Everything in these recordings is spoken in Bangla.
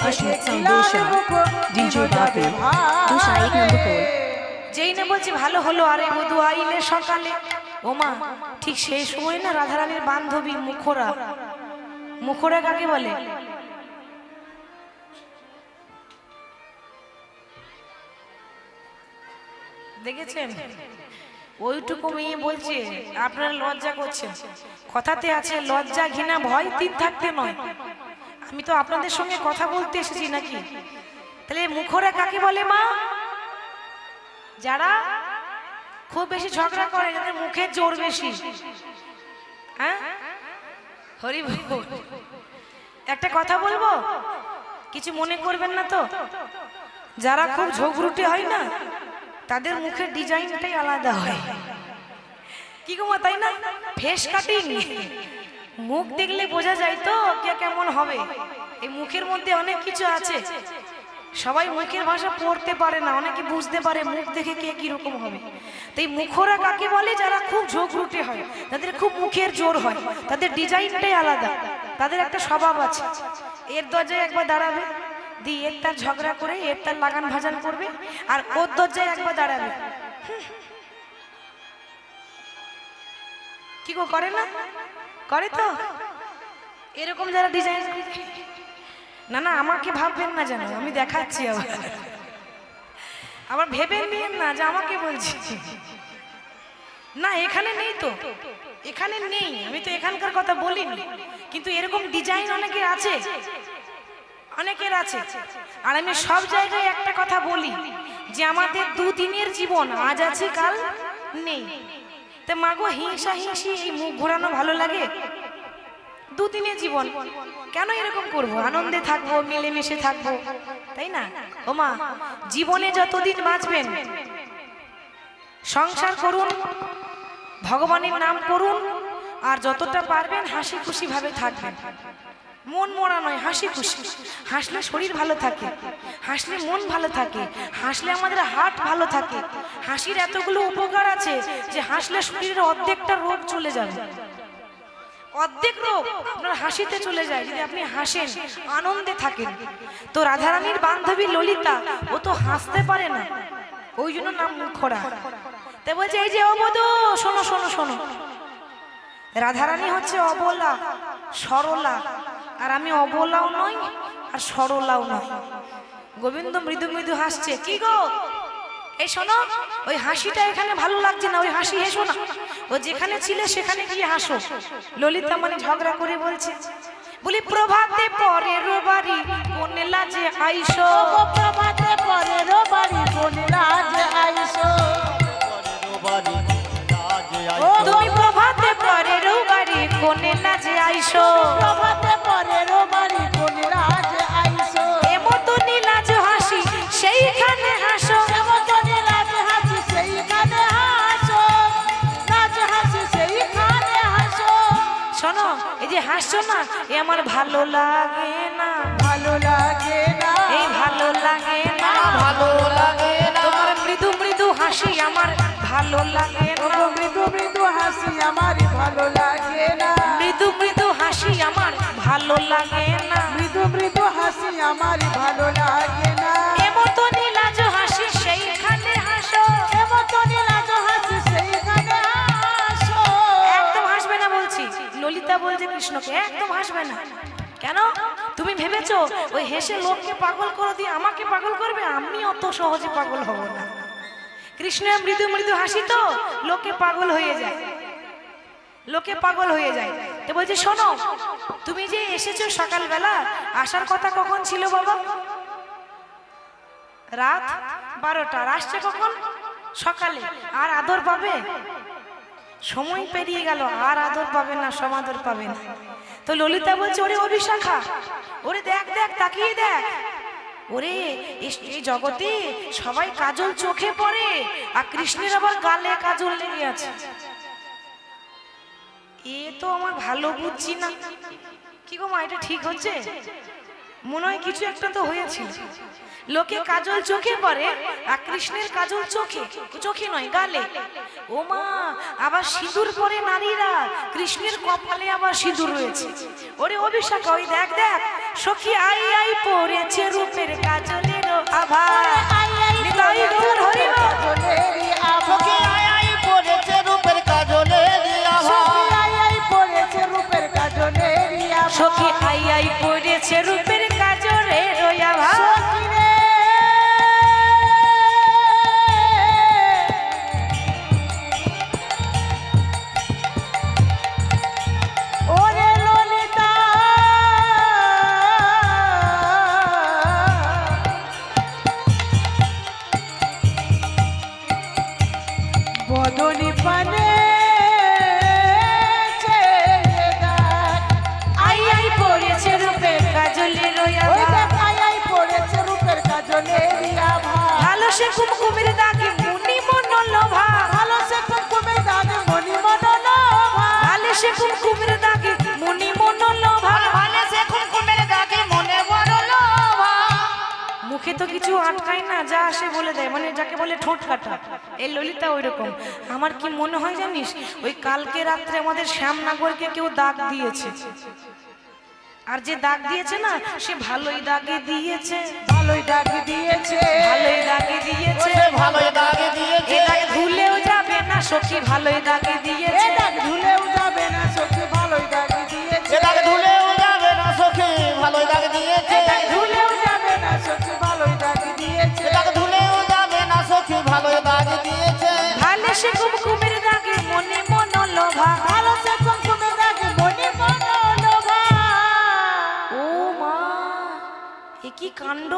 कृष्ण संदोषा डीजे बापी दूसरा 1 नंबर पोल। যেই না বলছি ভালো হলো আরে বধু আইলে সকালে ওমা ঠিক সেই সময় না রাধারানীর বান্ধবী মুখরা মুখরা কাকে বলে দেখেছেন ওইটুকু মেয়ে বলছে আপনারা লজ্জা করছেন কথাতে আছে লজ্জা ঘৃণা ভয় তিন থাকতে নয় আমি তো আপনাদের সঙ্গে কথা বলতে এসেছি নাকি তাহলে মুখরা কাকে বলে মা যারা খুব বেশি ঝগড়া করে যাদের মুখের জোর বেশি হ্যাঁ হরি বল একটা কথা বলবো কিছু মনে করবেন না তো যারা খুব ঝগড়ুটে হয় না তাদের মুখের ডিজাইনটাই আলাদা হয় কি গো মা তাই না ফেস কাটিং মুখ দেখলে বোঝা যায় তো কে কেমন হবে এই মুখের মধ্যে অনেক কিছু আছে সবাই মুখের ভাষা পড়তে পারে না অনেকে বুঝতে পারে মুখ দেখে কে কি রকম হবে তাই মুখরা কাকে বলে যারা খুব ঝগড়ুটে হয় তাদের খুব মুখের জোর হয় তাদের ডিজাইনটাই আলাদা তাদের একটা স্বভাব আছে এর দরজায় একবার দাঁড়াবে দিয়ে এর তার ঝগড়া করে এর তার লাগান ভাজান করবে আর ওর দরজায় একবার দাঁড়াবে কি গো করে না করে তো এরকম যারা ডিজাইন না না আমাকে ভাববেন না জানো আমি দেখাচ্ছি আবার ভেবে নিয়েন না যে আমাকে বলছি না এখানে নেই তো এখানে নেই আমি তো এখানকার কথা বলিনি কিন্তু এরকম ডিজাইন অনেকের আছে অনেকের আছে আর আমি সব জায়গায় একটা কথা বলি যে আমাদের দুদিনের জীবন আজ আছে কাল নেই তা মাগো হিংসা হিংসি এই মুখ ঘোরানো ভালো লাগে দুদিনের জীবন কেন এরকম করব আনন্দে থাকবো মিলেমিশে থাকবো তাই না ও মা জীবনে যতদিন বাঁচবেন সংসার করুন ভগবানের নাম করুন আর যতটা পারবেন হাসি খুশি ভাবে থাকবেন মন মরা নয় হাসি খুশি হাসলে শরীর ভালো থাকে হাসলে মন ভালো থাকে হাসলে আমাদের হার্ট ভালো থাকে হাসির এতগুলো উপকার আছে যে হাসলে শরীরের অর্ধেকটা রোগ চলে যাবে অর্ধেক রোগ আপনার হাসিতে চলে যায় যদি আপনি হাসেন আনন্দে থাকেন তো রাধারানীর বান্ধবী ললিতা ও তো হাসতে পারে না ওই জন্য নাম মুখরা তাই বলছে এই যে অবধূ শোনো শোনো শোনো রাধারানী হচ্ছে অবলা সরলা আর আমি অবলাও নই আর সরলাও নই গোবিন্দ মৃদু মৃদু হাসছে কি গো এই শোনো ওই হাসিটা এখানে ভালো লাগছে না ওই হাসি হেসো না ও যেখানে ছিলে সেখানে গিয়ে হাসো ললিতা মানে ঝগড়া করে বলছে বলি প্রভাতে পরের বাড়ি কোন লাজে আইসো প্রভাতে পরের বাড়ি কোন লাজে আইসো তুমি প্রভাতে পরের বাড়ি কোন লাজে আইসো প্রভাতে পরের বাড়ি কোন লাজে আইসো এমতো নীলাজ হাসি সেইখানে হাসো এমতো নীলাজ হাসি সেইখানে হাসো লাজ হাসি সেইখানে হাসো শোনো এই যে হাসছো না এ আমার ভালো লাগে না ভালো লাগে না এই ভালো লাগে না ভালো লাগে না তোমার মৃদু মৃদু হাসি আমার ভালো লাগে না মৃদু মৃদু হাসি আমার ভালো লাগে না মৃদু মৃদু হাসি আমার ভালো লাগে না মৃদু মৃদু হাসি আমার ভালো লাগে না এমতো নীলাজ হাসি সেইখানে হাসো এমতো নীলাজ হাসি সেইখানে হাসো একদম হাসবে না বলছি ললিতা বলছে কৃষ্ণকে একদম হাসবে না কেন তুমি ভেবেছো ওই হেসে লোককে পাগল করে দিয়ে আমাকে পাগল করবে আমি অত সহজে পাগল হব না কৃষ্ণের মৃদু মৃদু হাসি তো লোকে পাগল হয়ে যায় লোকে পাগল হয়ে যায় তো বলছে শোনো তুমি যে এসেছো সকালবেলা আসার কথা কখন ছিল বাবা রাত 12টা আসছে কখন সকালে আর আদর পাবে সময় পেরিয়ে গেল আর আদর পাবে না সমাদর পাবে না তো ললিতা বলছে ওরে অভিশাখা ওরে দেখ দেখ তাকিয়ে দেখ ওরে এই জগতে সবাই কাজল চোখে পড়ে আর কৃষ্ণের আবার গালে কাজল লেগে আছে এ তো আমার ভালো বুঝছি না কি গো মা এটা ঠিক হচ্ছে মনে হয় কিছু একটা তো হয়েছিল লোকে কাজল চোখে পড়ে আর কৃষ্ণের কাজল চোখে চোখে নয় গালে ও মা আবার সিঁদুর পরে নারীরা কৃষ্ণের কপালে আবার সিঁদুর রয়েছে ওরে অভিশাখা ওই দেখ দেখ সখী আই আই পড়েছে রূপের কাজলের আভা আই আই নিতাই গৌর হরি বল। কাজলেরই আভা সখী আই আই পড়েছে রূপের কাজলেরই আভা সখী আই আই পড়েছে রূপের কাজলেরই আভা সখী আই আই পড়েছে রূপের কাজলের আভা সখী রে ওরে ললিতা বদনি পানে আই আই পড়েছে রূপের কাজলের আভা আই আই পড়েছে রূপের কাজলেরই আভা ভালো সে কুমকুমের দাগে মুনি মনোলোভা ভালো সে কুমকুমের দাগে মনি মনোলোভা ভালো সে কুমকুমের দাগে মুনি মনোলোভা ভালে সে কুমকুমের দাগে মনে বড় লোভা মুখে তো কিছু আটকায় না, যা আসে বলে দেয়, মানে যাকে বলে ঠোঁট কাটা। এই ললিতা ওই রকম। আমার কি মনে হয় জানিস, ওই কালকে রাত্রে আমাদের শ্যামনগরকে কেউ দাগ দিয়েছে, আর যে দাগ দিয়েছে না সে ভালোই দাগে দিয়েছে, ভালোই ডাকি দিয়েছে ভালোই দাগে দিয়েছে, সে ভালোই দাগে দিয়েছে এ দাগ ধুলেও যাবে না সখী, ভালোই দাগে এ দিয়েছে। ডাক ধুলেও যাবে না সখী ভালোই ডাকি দিয়েছে সে দাগে ধুলেও যাবে না সখী ভালোই দাগে দিয়েছে এ ডাক ধুলেও যাবে না সখী ভালোই ডাকি দিয়েছে সে দাগে ধুলেও যাবে না সখী ভালোই দাগে দিয়েছে ভালো সে কুমকুমের দাগে মনে মনোলোভা। ভালো সে কুমকুমের দাগে মনি মনোলোভা ও মা, এ কি কাণ্ড!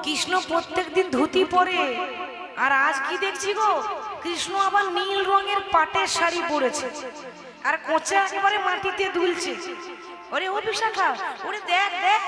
কৃষ্ণ প্রত্যেকদিন ধুতি পরে, আর আজ কি দেখছি গো, কৃষ্ণ আবার নীল রঙের পাটের শাড়ি পরেছে, আর কোঁচা একেবারে মাটিতে দুলছে। ওরে ও বিশাখা, ওরে দেখ দেখ,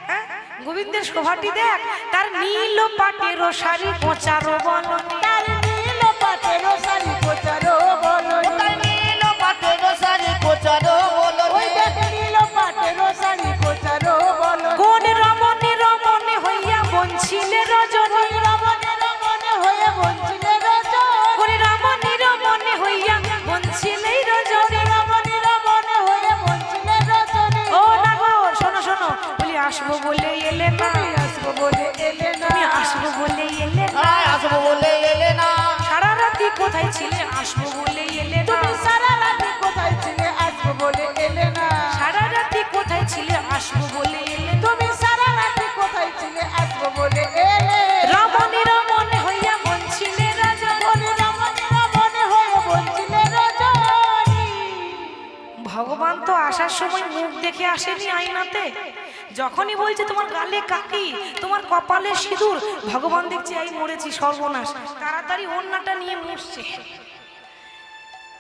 হ্যাঁ গোবিন্দের শোভাটি দেখ, তার নীল পাটের শাড়ি কোঁচারো বলনি। তার নীল পাটের শাড়ি কোচারো বলো তার নীল পাটের শাড়ি কোচারো বলো ওই দেখ নীল পাটের শাড়ি কোচারো বলো কোন রমণী রমণী হইয়া বঞ্চিলে রজনী, রমণে রমণে হয়ে বঞ্চিলে রজন কোন রমণী রমণী হইয়া বঞ্চিলে রজনী। রমণে রমণে হয়ে বঞ্চিলে রজনী ও না গো, শোনো শোনো, বলি আসবো বলে এলে না, আসবো বলে এলে না তুমি আসবো বলে এলে না, আয় আসবো বলে এলে না সারা রাতি কোথায় ছিলে, আসবো বলে এলে না, তুমি সারা রাতে কোথায় ছিলে আসবো বলে এলে না সারা রাতি কোথায় ছিলে, আসবো বলে এলে না। তুমি সারা রাতে কোথায় ছিলে আসবো বলে এলে রমণী রমণী হইয়া বঞ্চিলে রজনী। বলে রমণে রমণে হয়ে বঞ্চিলে রজনী ভগবান তো আসার সময় মুখ দেখে আসেনি আয়নাতে, যখনই বলছে তোমার গালে কাকি, তোমার কপালে সিঁদুর, ভগবান দেখছে এই মরেছি সর্বনাশ, তাড়াতাড়ি ওড়নাটা নিয়ে মুছছে,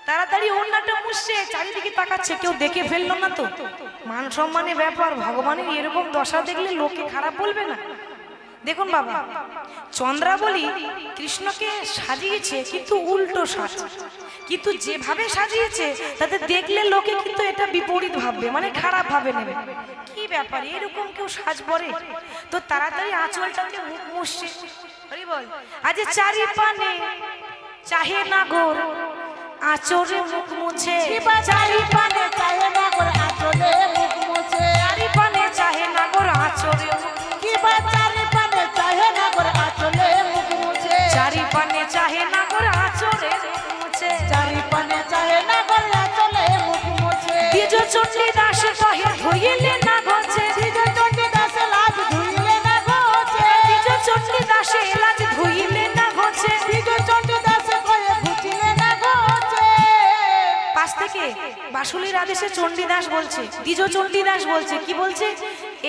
তাড়াতাড়ি ওড়নাটা মুছছে, চারিদিকে তাকাচ্ছে, কেউ দেখে ফেললো না তো। মান সম্মানের ব্যাপার, ভগবানের এরকম দশা দেখলে লোকে খারাপ বলবে না। দেখুন বাবা, চন্দ্রাবলী কৃষ্ণকে সাজিয়েছে কিন্তু উল্টো সাজ, কিন্তু যেভাবে সাজিয়েছে তাতে দেখলে লোকে কিন্তু এটা বিপরীত ভাববে, মানে খারাপ ভাবে নেবে। কি ব্যাপার, এরকম কেউ সাজ পরে? তো তাড়াতাড়ি আঁচলটাকে মুখ মুছছে, হরি বল। আজ চারি পানে চাহে না গোর, আঁচলে মুখ মুছে, চারি পানে চাহে না করে আঁচলে মুখ মুছে চারি পানে চাহে না গোর, আঁচলে কি বা চারি পানে চাহে না করে আঁচলে মুখ মুছে চারি পানে চাহে না গোর, আঁচলে মুখ মুছে। চারি পানে চাহে না করে আঁচলে মুখ মুছে দ্বিজ চণ্ডী দাস কহে ধইলে না ঘছে, দ্বিজ চণ্ডী দাসে লাজ ধুইলে না ঘছে দ্বিজ চণ্ডী দাসে লাজ ধুইলে না ঘছে। দ্বিজ চণ্ডী দাসে কয়ে ঘুচিলে না ঘছে পাশ থেকে বাসুলির আদেশে চণ্ডীদাস বলছে, দ্বিজ চণ্ডীদাস বলছে, কি বলছে,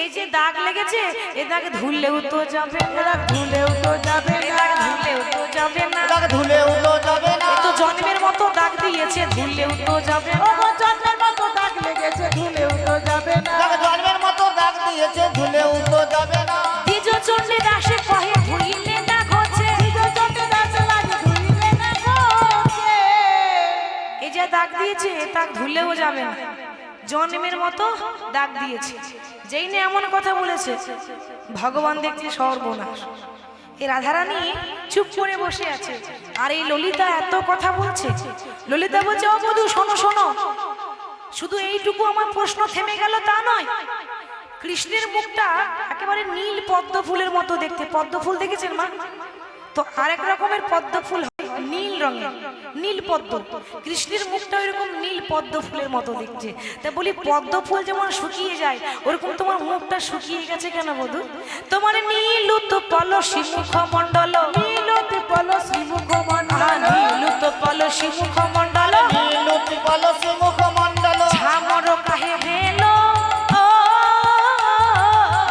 এই যে দাগ লেগেছে এ দাগ ধুলেও তো যাবে না, এরা ধুলেও তো যাবে এ না দাগ ধুলেও তো যাবে না, দাগে ধুলেও তো যাবে না এ তো জন্মের মতো দাগ দিয়েছে, ধুলেও তো যাবে না। ও জন্মের মতো দাগ লেগেছে ধুলেও তো যাবে না দাগে জন্মের মতো দাগ দিয়েছে ধুলেও তো যাবে না দ্বিজ চণ্ডীদাসে কহে ধুইলে না ঘছে, দ্বিজ চণ্ডী দাসে লাজ ধুইলে না ঘছে এই যে দাগ দিয়েছে এ দাগ ধুলেও যাবে না, জন্মের মতো দাগ দিয়েছে। যেই না এমন কথা বলেছে, ভগবান দেখছে সর্বনাশ। এই রাধারানী চুপ করে বসে আছে, আর এই ললিতা এত কথা বলছে। ললিতা বলছে, ও বধূ শোনো শোনো, শুধু এইটুকু আমার প্রশ্ন থেমে গেল তা নয়, কৃষ্ণের মুখটা একেবারে নীল পদ্ম ফুলের মতো দেখতে। পদ্ম ফুল দেখেছেন মা? তো আরেক রকমের পদ্ম ফুল হয় নীল রঙের, নীল পদ্ম। কৃষ্ণের মুখটা এরকম নীল পদ্ম ফুলের মতো দেখছে। তা বলি পদ্ম ফুল যেমন শুকিয়ে যায় ওরকম তোমার মুখটা শুকিয়ে গেছে কেন বধূ? তোমার নীলুত পলসি মুখমণ্ডল, নীলত পলসি মুখমণ্ডল, নীলুত পলসি মুখমণ্ডল, নীলুতি পলসি মুখমণ্ডল, ঝামর কাহে ভেলো,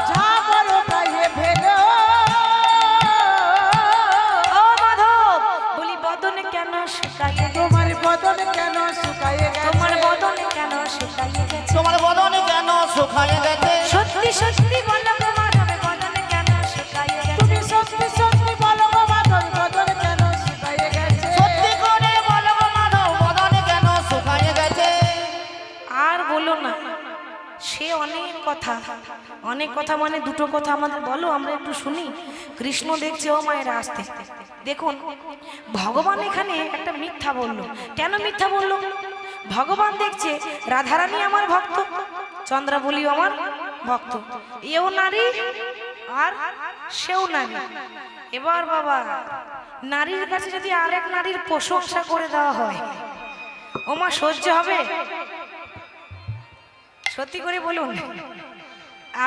ঝামর গায়ে ভেলো। ও মাধব বলি বদন কেন শুকায়ে গেছে? তোমার বদন কেন শুকায়ে গেছে? তোমার বদন কেন শুকায়ে গেছে? তোমার বদন কেন শুকায়ে গেছে? সত্যি সত্যি বলো গো মাধব বদন কেন শুকায়ে গেছে? তুমি সত্যি সত্যি বলো গো মাধব, বদন কেন শুকায়ে গেছে? সত্যি করে বলো গো মাধব, বদন কেন শুকায়ে গেছে? আর বলো না, সে অনেক কথা, অনেক কথা মানে দুটো কথা আমাদের বলো, আমরা একটু শুনি। কৃষ্ণ দেখছে ও মায়ের আসতে। দেখুন ভগবান এখানে একটা মিথ্যা বলল। কেন মিথ্যা বলল? ভগবান দেখছে রাধারানী আমার ভক্ত, চন্দ্রাবলীও আমার ভক্ত, এও নারী আর সেও নারী। এবার বাবা নারীর কাছে যদি আরেক নারীর প্রশংসা করে দেওয়া হয় ওমা সহ্য হবে? সত্যি করে বলুন,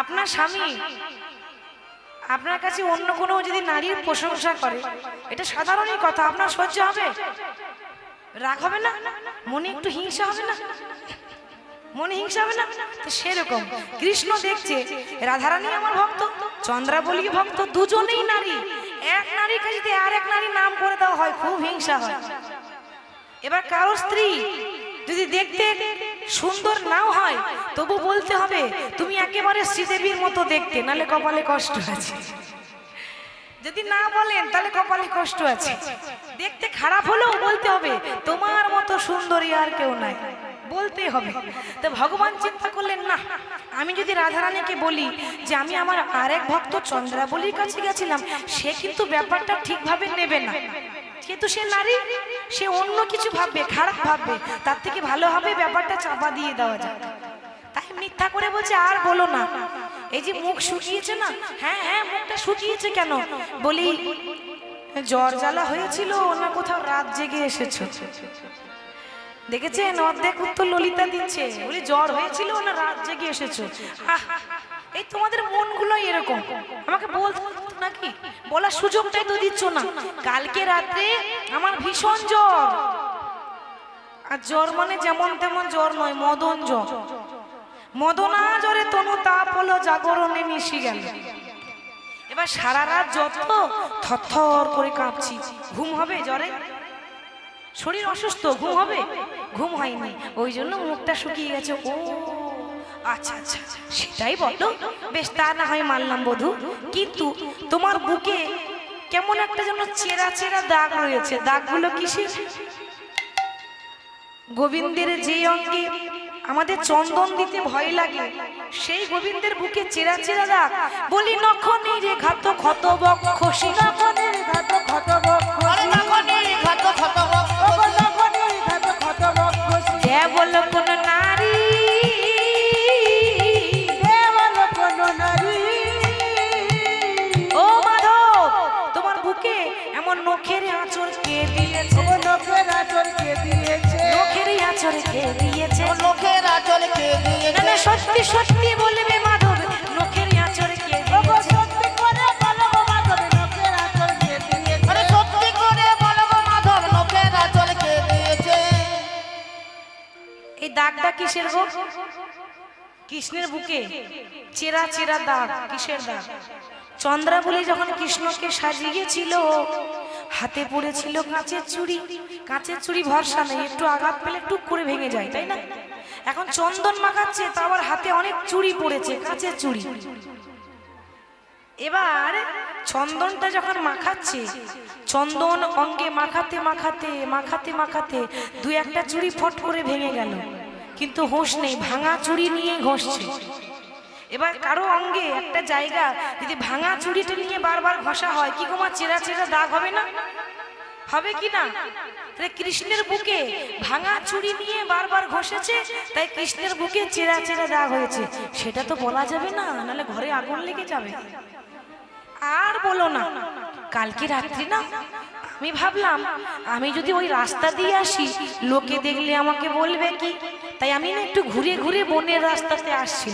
আপনার স্বামী আপনার কাছে অন্য কোনো যদি নারীর প্রশংসা করে, এটা সাধারণই কথা, আপনার সহ্য হবে? রাগ হবে না? মনে একটু হিংসা হবে না? মনে হিংসা হবে না? তো সেরকম কৃষ্ণ দেখছে রাধারানী আমার ভক্ত, চন্দ্রাবলী ভক্ত, দুজনেই নারী। এক নারীকে যদি আরেক নারী নাম করে দেওয়া হয় খুব হিংসা হয়। এবার কারো স্ত্রী যদি দেখতে সুন্দর নাও হয় তবু বলতে হবে তুমি একেবারে শ্রীদেবীর মতো দেখতে, নালে কপালে কষ্ট আছে। যদি না বলেন তাহলে কপালে কষ্ট আছে। দেখতে খারাপ হলেও বলতে হবে তোমার মতো সুন্দরী আর কেউ নাই, বলতে হবে। তো ভগবান চিন্তা করলেন না, আমি যদি রাধারানীকে বলি যে আমি আমার আরেক ভক্ত চন্দ্রাবলীর কাছে গেছিলাম, সে কিন্তু ব্যাপারটা ঠিকভাবে নেবে না, যেহেতু সে নারী, সে অন্য কিছু ভাববে, খারাপ ভাববে, তার থেকে ভালো হবে ব্যাপারটা চাপা দিয়ে দেওয়া যায়। তাই মিথ্যা করে বলছে আর বলো না, এই যে মুখ শুকিয়েছে না, হ্যাঁ হ্যাঁ মুখটা শুকিয়েছে কেন? বলি জ্বর জ্বালা হয়েছিল না কোথাও রাত জেগে এসেছো? দেখেছেন অর্ধেক উত্তর ললিতা দিচ্ছে, বলি জ্বর হয়েছিল না রাত জেগে এসেছো। আহ, এই তোমাদের মনগুলো এরকম, আমাকে বলতে নাকি বলার সুযোগটাই তো দিচ্ছ না। কালকে রাত্রে আমার ভীষণ জ্বর, আর জ্বর মানে যেমন তেমন জ্বর নয়, মদন জ্বর। মদনা জ্বরে তনু তাপ হলো, জাগরণে মিশি গেল। এবার সারা রাত যত থরথর করে কাঁপছি, ঘুম হবে জ্বরে? শরীর অসুস্থ, ঘুম হবে? ঘুম হয়নি, ওই জন্য মুখটা শুকিয়ে গেছে। ও আচ্ছা আচ্ছা, সেটাই বলো, বেশ তা না হয় মানলাম বধূ, কিন্তু তোমার বুকে কেমন একটা যেন চেরা চেরা দাগ রয়েছে, দাগগুলো কিসের? গোবিন্দের যে অঙ্গে আমাদের চন্দন দিতে ভয় লাগে সেই গোবিন্দের বুকে চেরা চেরা দাগ। বলি নখনের ঘাত ক্ষত বক্ষসী, নখনের ঘাত ক্ষত আরে বক্ষসী, নখনের ঘাত ক্ষত বক্ষসী, ওগো নখনের ঘাত ক্ষত বক্ষসী, কেবল কোন নারী, কেবল কোন নারী। ও মাধব তোমার বুকে এমন নখের আঁচড় কে দিয়েছে? ওগো নখের আঁচড় কে দিয়েছে? নখের আঁচড় কে দিয়েছে? ও লোকের আঁচল কে না দিয়েছে? না সত্যি সত্যি বলবে মাধব, নখের আঁচড় কে ওগো দিয়েছে? সত্যি করে বলো গো মাধব, নখের আঁচড় কে দিয়েছে? আরে সত্যি করে বলো গো মাধব, লোকের আঁচল কে দিয়েছে? এই দাগটা কিসের গো? কৃষ্ণের বুকে চেরা চেরা দাগ, কিসের দাগ? চন্দ্রাবলী যখন কৃষ্ণকে সাজিয়েছিল হাতে পড়েছিল কাঁচের চুড়ি। কাঁচের চুড়ি ভরসা নেই, একটু আঘাত পেলে টুক করে ভেঙে যায়, তাই না? এখন চন্দন মাখাচ্ছে, তা আবার হাতে অনেক চুড়ি পড়েছে, কাঁচের চুড়ি। এবার চন্দনটা যখন মাখাচ্ছে, চন্দন অঙ্গে মাখাতে মাখাতে মাখাতে মাখাতে দুই একটা চুড়ি ফট করে ভেঙে গেল, কিন্তু হোশ নেই, ভাঙা চুড়ি নিয়ে ঘষছে। এবার কারো অঙ্গে একটা জায়গা যদি ভাঙা চুড়িটা নিয়ে বারবার ঘষা হয়, কি গোমা চেরা চেরা দাগ হবে না? হবে কি না? তাহলে কৃষ্ণের বুকে ভাঙা চুড়ি নিয়ে বারবার ঘষেছে, তাই কৃষ্ণের বুকে চেরা চেরা দাগ হয়েছে। সেটা তো বলা যাবে না, নাহলে ঘরে আগুন লেগে যাবে। আর বলো না, কালকে রাত্রি না আমি ভাবলাম আমি যদি ওই রাস্তা দিয়ে আসি লোকে দেখলে আমাকে বলবে কি, তাই আমি না একটু ঘুরে ঘুরে বনের রাস্তাতে আসছি,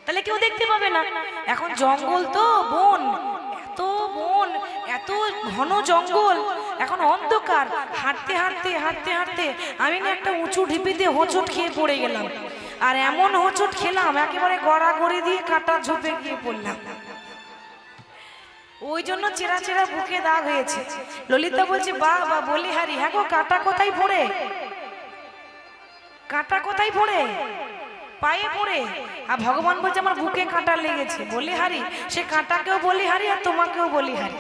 তাহলে কেউ দেখতে পাবে না। এখন জঙ্গল তো বন, এত বন, এত ঘন জঙ্গল, এখন অন্ধকার, হাঁটতে হাঁটতে হাঁটতে হাঁটতে আমি না একটা উঁচু ঢিপিতে হোঁচট খেয়ে পড়ে গেলাম। আর এমন হোঁচট খেলাম একেবারে গড়াগড়ি দিয়ে কাটা ঝোপে গিয়ে পড়লাম। ওই জন্য চেরা চেরা বুকে দাগ হয়েছে। ললিতা বলছে বাহ বা বলি হারি, হ্যাঁ গো কাটা কোথায় পড়ে? কাটা কোথায় পড়ে? পায়ে পড়ে। আর ভগবান বলছে আমার বুকে কাঁটা লেগেছে। বলি হারি, সে কাঁটাকেও বলি হারি আর তোমাকেও বলি হারি।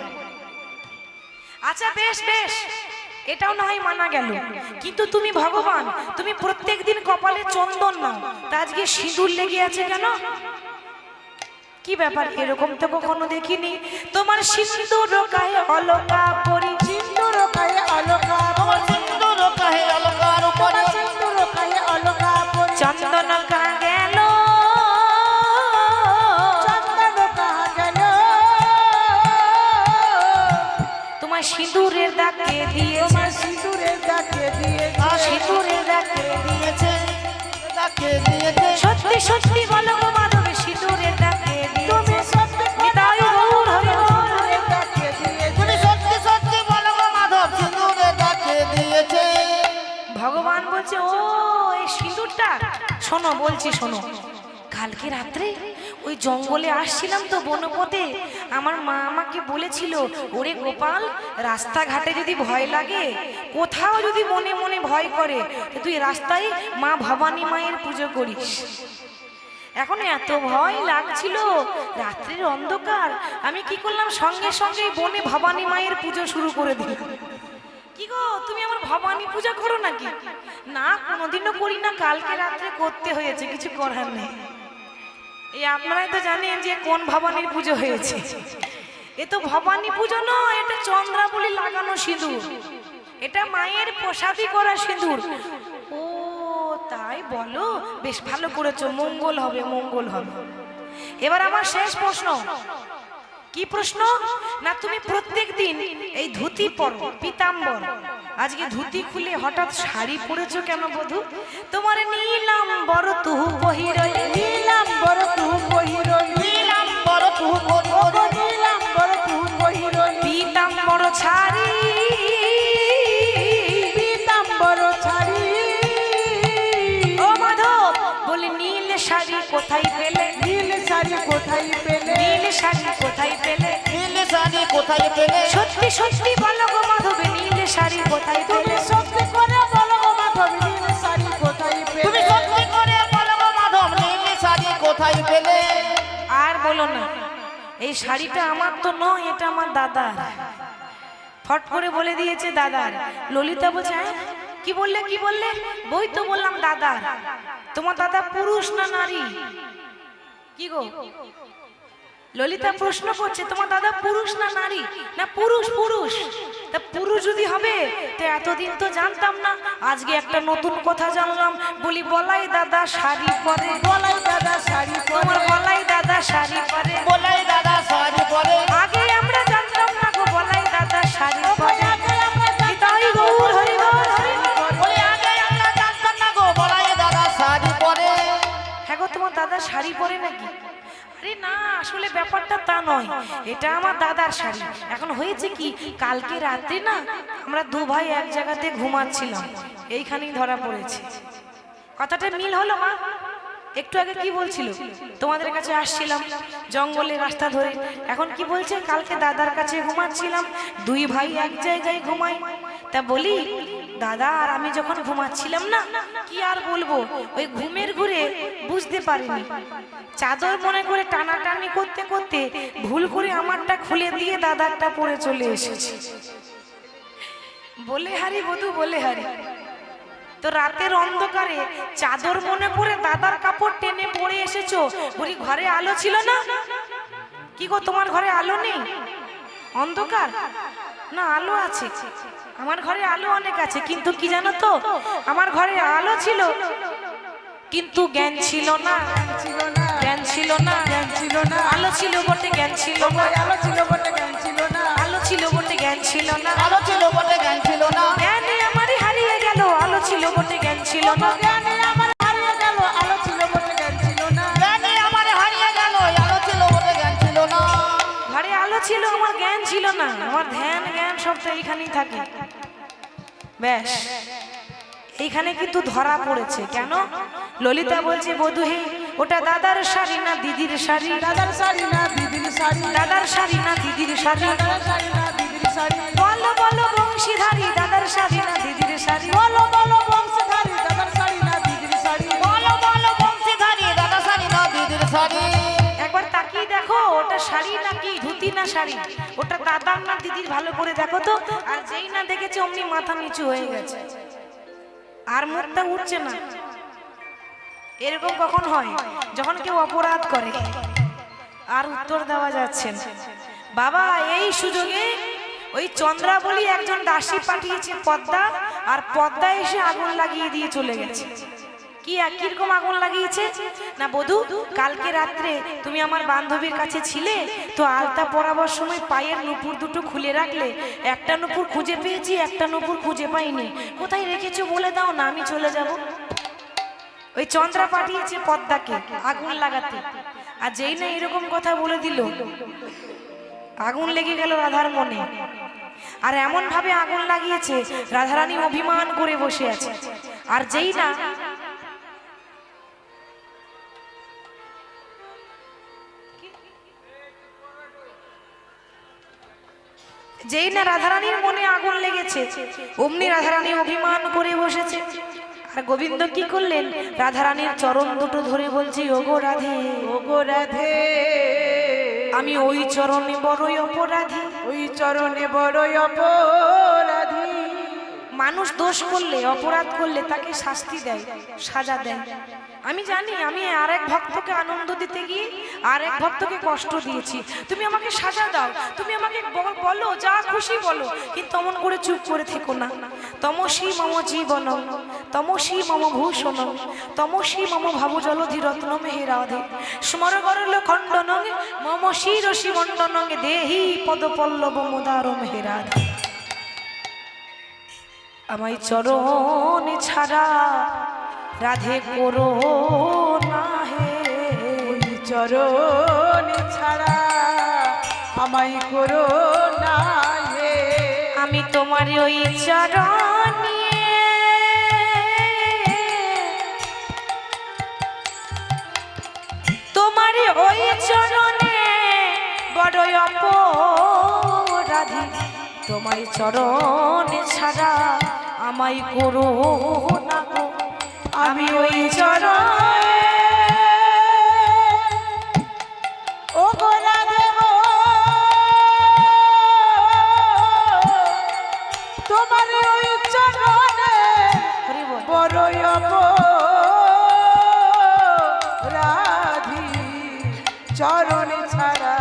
আচ্ছা বেশ বেশ, এটাও না হয় মানা গেল, কিন্তু তুমি ভগবান, তুমি প্রত্যেকদিন কপালে চন্দন নাও, তা আজকে সিঁদুর লেগে আছে কেন? কি ব্যাপার? এরকম তো কখনো দেখিনি। তোমার সিঁদুর গায়ে অলকা পরি, সিন্দুর গায়ে অলকা তোমার সিন্দুর কাহে অলকার উপরে সিন্দুর গায়ে অলকা পরি চন্দন কা গেল, চন্দন কাহা গেল, তোমার সিঁদুরের দাগে দিয়ে, তোমার সিঁদুরের দাগে দিয়ে, সিঁদুরের দাগে দিয়েছে তাকে দিয়েছে সত্যি সত্যি বলো গো মাধব, সিঁদুরের দাগে তুমি সত্যি নিতাই গৌর হরি বল। সিঁদুরের দাগে দিয়ে, তুমি সত্যি সত্যি বলো গো মাধব সিঁদুরে তাকে দিয়েছে। ভগবান বলছে ও এই সিঁদুরটা, শোনো বলছি শোনো, কালকে রাত্রে ওই জঙ্গলে আসছিলাম তো বনপথে, আমার মা আমাকে বলেছিল ওরে গোপাল, রাস্তাঘাটে যদি ভয় লাগে, কোথাও যদি মনে মনে ভয় করে, তো তুই রাস্তায় মা ভবানী মায়ের পুজো করিস। এখন এত ভয় লাগছিল, রাত্রির অন্ধকার, আমি কি করলাম সঙ্গে সঙ্গে বনে ভবানী মায়ের পুজো শুরু করে দিলাম। কি গো তুমি আমার ভবানী পূজা করো নাকি? না কোনোদিনও করি না, কালকে রাত্রে করতে হয়েছে, কিছু করার নেই। এই আপনারাই তো জানেন যে কোন ভবানীর পুজো হয়েছে। এ তো ভবানী পুজো নয়, এটা চন্দ্রাবলী লাগানো সিঁদুর, এটা মায়ের প্রসাদী করা সিঁদুর। ও তাই বলো, বেশ ভালো করেছো, মঙ্গল হবে মঙ্গল হবে। এবার আমার শেষ প্রশ্ন। কি প্রশ্ন? না তুমি প্রত্যেক দিন এই ধুতি পরো, পীতাম্বর, আজকে ধুতি খুলে হঠাৎ শাড়ি পরেছো কেন বধূ? তোমার নীলাম বড় তুহু বহিরলে, নীলাম বড় তুহু বহিরলি, নীলাম বড় তুহু বড় নীলাম বড় তুহু বহিরলি, পীতাম্বর ছাড়ি, পীতাম্বর ছাড়ি, ও মাধব বলি নীল শাড়ি কোথায় পেলে? নীল শাড়ি কোথায় পেলে, নীল শাড়ি কোথায় পেলে? নীল শাড়ি কোথায় পেলে? সত্যি সত্যি বলো গো মাধব, নীল শাড়ি কোথায় তুমি পেলে? সত্যি করে বলো গো মাধব, নীল শাড়ি কোথায় তুমি পেলে, সত্যি করে বলো গো মাধব নীল শাড়ি কোথায় পেলে? আর বলো না, এই শাড়িটা আমার তো নয়, এটা আমার দাদার। ফট করে বলে দিয়েছে দাদার। ললিতা বলছে হ্যাঁ কি বললে কি বললে? বই তো বললাম দাদার। তোমার দাদা পুরুষ না নারী? কি গো ললিতা প্রশ্ন করছে, তোমার দাদা পুরুষ না নারী? না পুরুষ। পুরুষ তা পুরুষ যদি হবে তো এতদিন তো জানতাম না, আজকে একটা নতুন কথা জানলাম। বলি বলাই দাদা শাড়ি পরে, বলাই দাদা শাড়ি তোমার পরে, বলাই দাদা শাড়ি পরে, বলাই দাদা শাড়ি পরে, আগে আমরা জানতাম না গো বলাই দাদা শাড়ি পরে। আগে আমরা নিতাই গৌর হরি বল। বলি আগে আমরা জানতাম না গো বলাই দাদা শাড়ি পরে। হ্যাঁ গো তোমার দাদা শাড়ি পরে নাকি? আরে না, আসলে ব্যাপারটা তা নয়, এটা আমার দাদার শাড়ি। এখন হয়েছে কি, কালকে রাতে না আমরা দু ভাই এক জায়গাতে ঘুমাচ্ছিলাম, এইখানেই ধরা পড়েছে। কথাটা মিল হলো মা? একটু আগে কি বলছিল? তোমাদের কাছে আসছিলাম জঙ্গলের রাস্তা ধরে, এখন কি বলছে? কালকে দাদার কাছে ঘুমাচ্ছিলাম, দুই ভাই এক জায়গায় ঘুমাই। তা বলি দাদা আর আমি যখন ঘুমাচ্ছিলাম না, কি আর বলবো, ওই ঘুমের ঘুরে বুঝতে পারিনি, চাদর মনে করে টানাটানি করতে করতে ভুল করে আমারটা খুলে দিয়ে দাদারটা পরে চলে এসেছে। বলে হারি বধূ, বলে হারি। তো রাতের অন্ধকারে চাদর মনে করে দাদার কাপড় টেনে পরে এসেছো। বলি ঘরে আলো ছিল না? কি গো তোমার ঘরে আলো নেই? অন্ধকার না আলো আছে, আমার ঘরে আলো অনেক আছে, কিন্তু কি জানো তো, আমার ঘরে আলো ছিল কিন্তু জ্ঞান ছিল না। ছিল না, জ্ঞান ছিল না, জ্ঞান ছিল না, আলো ছিল বটে জ্ঞান ছিল না। আলো ছিল বটে জ্ঞান ছিল না, আলো ছিল বটে জ্ঞান ছিল না। আলো ছিল বটে জ্ঞান ছিল না। জ্ঞানে আমারই হারিয়ে গেল, আলো ছিল বটে জ্ঞান ছিল না। জ্ঞানে আমার হারিয়ে গেল, আলো ছিল বটে জ্ঞান ছিল না। জ্ঞানে আমার হারিয়ে গেল, আলো ছিল বটে জ্ঞান ছিল না। ঘরে আলো ছিল, আমার জ্ঞান ছিল না। আমার ধ্যান জ্ঞান সব তো এইখানেই থাকে। ব্যাস এইখানে কিন্তু ধরা পড়েছে। কেন? ললিতা বলছে, বধূ হে, ওটা দাদার শাড়ি না দিদির শাড়ি? দাদার শাড়ি না দিদির শাড়ি, দাদার শাড়ি না দিদির শাড়ি? দাদার শাড়ি না দিদির শাড়ি। বলো বলো বংশীধারী, দাদার শাড়ি না দিদির শাড়ি? বলো বলো বংশধারী, দাদার শাড়ি না দিদির শাড়ি। বলো বলো বংশীধারী, দাদা শাড়ি না দিদির শাড়ি। একবার তাকিয়ে দেখো, ওটা শাড়ি নাকি ধুতি না শাড়ি, ওটা দাদার না দিদির, ভালো করে দেখো তো। আর যেই না দেখেছে অমনি মাথা নিচু হয়ে গেছে, আর মুখটা উঠছে না। এরকম কখন হয়? যখন কেউ অপরাধ করে আর উত্তর দেওয়া যাচ্ছে না। বাবা এই সুযোগে ওই চন্দ্রা বলি একজন দাসী পাঠিয়েছে পদ্মা, আর পদ্মা এসে আগুন লাগিয়ে দিয়ে চলে গেছে। কি কিরকম আগুন লাগিয়েছে না, বধূ কালকে রাত্রে তুমি আমার বান্ধবীর কাছে ছিলে তো, আলতা পরাবার সময় পায়ের নুপুর দুটো খুলে রাখলে, একটা নুপুর খুঁজে পেয়েছি, একটা নুপুর খুঁজে পাইনি, কোথায় রেখেছো বলে দাও না, আমি চলে যাব। ওই চন্দ্রা পাঠিয়েছে পদ্মাকে আগুন লাগাতে, আর যেই না এরকম কথা বলে দিল, আগুন লেগে গেল রাধার মনে। আর এমন ভাবে আগুন লাগিয়েছে, রাধারানী অভিমান করে বসে আছে। আর যেই না রাধারানীর মনে আগুন লেগেছে, অমনি রাধারানী অভিমান করে বসেছে। আর গোবিন্দ কি করলেন, রাধারানীর চরণ দুটো ধরে বলছি, ওগো রাধে, ওগো রাধে, আমি ওই চরণে বড়ই অপরাধী। ওই চরণে বড়ই অপরাধী। মানুষ দোষ করলে, অপরাধ করলে তাকে শাস্তি দেয়, সাজা দেয়। আমি জানি আমি আরেক ভক্তকে আনন্দ দিতে গিয়ে আরেক ভক্তকে কষ্ট দিয়েছি। তুমি আমাকে সাজা দাও, তুমি আমাকে বলো, যা খুশি বলো, কিন্তু অমন করে চুপ করে থেকো না। তমসী মম জীবন, তমসী মম ভূষণ, তমসী মম ভাবজলধি রত্নম হে রাধে, স্মর করল খণ্ডন মম শিরসি মণ্ডন দেহি পদ পল্লব মুদারম হে রাধে। আমায় চরণ ছাড়া রাধে করো না হে, ওই চরণ ছাড়া আমায় করো না হে। আমি তোমার ওই চরণ নিয়ে তোমার ওই চরণে বড়ই অপরাধী। তোমার চরণ ছাড়া আমায় করো না গো, আমি ওই চরণ। ও গো রাধে গো, তোমার ওই চরণে হরি বল। বড়ই অপরাধী, চরণ ছাড়া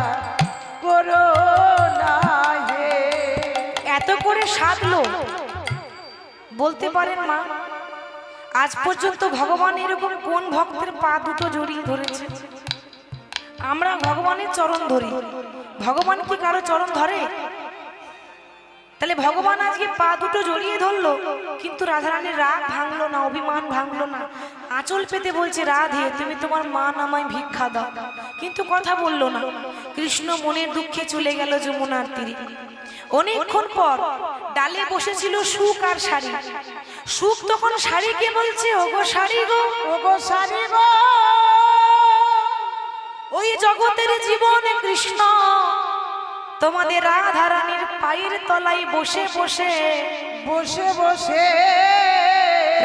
করো না হে। এত করে সাধলো, বলতে পারেন মা, আজ পর্যন্ত ভগবান এরকম কোন ভক্তের পা দুটো জড়িয়ে ধরেছে? আমরা ভগবানের চরণ ধরি, ভগবান কি কারো চরণ ধরে? তাহলে ভগবান আজকে পা দুটো জড়িয়ে ধরলো, কিন্তু রাধারানীর রাগ ভাঙলো না, অভিমান ভাঙলো না। আঁচল পেতে বলছে, রাধে তুমি তোমার মা নামায় ভিক্ষা দাও, কিন্তু কথা বললো না। কৃষ্ণ মনের দুঃখে চলে গেল যমুনার তীরে। অনেকক্ষণ পর ডালে বসেছিল সুখ আর শাড়ি। সুখ তখন শাড়িকে বলছে, ওগো শাড়ি গো, ওগো শাড়ি গো, ওই জগতের জীবন কৃষ্ণ তোমাদের রাধারানীর পায়ের তলায় বসে বসে বসে বসে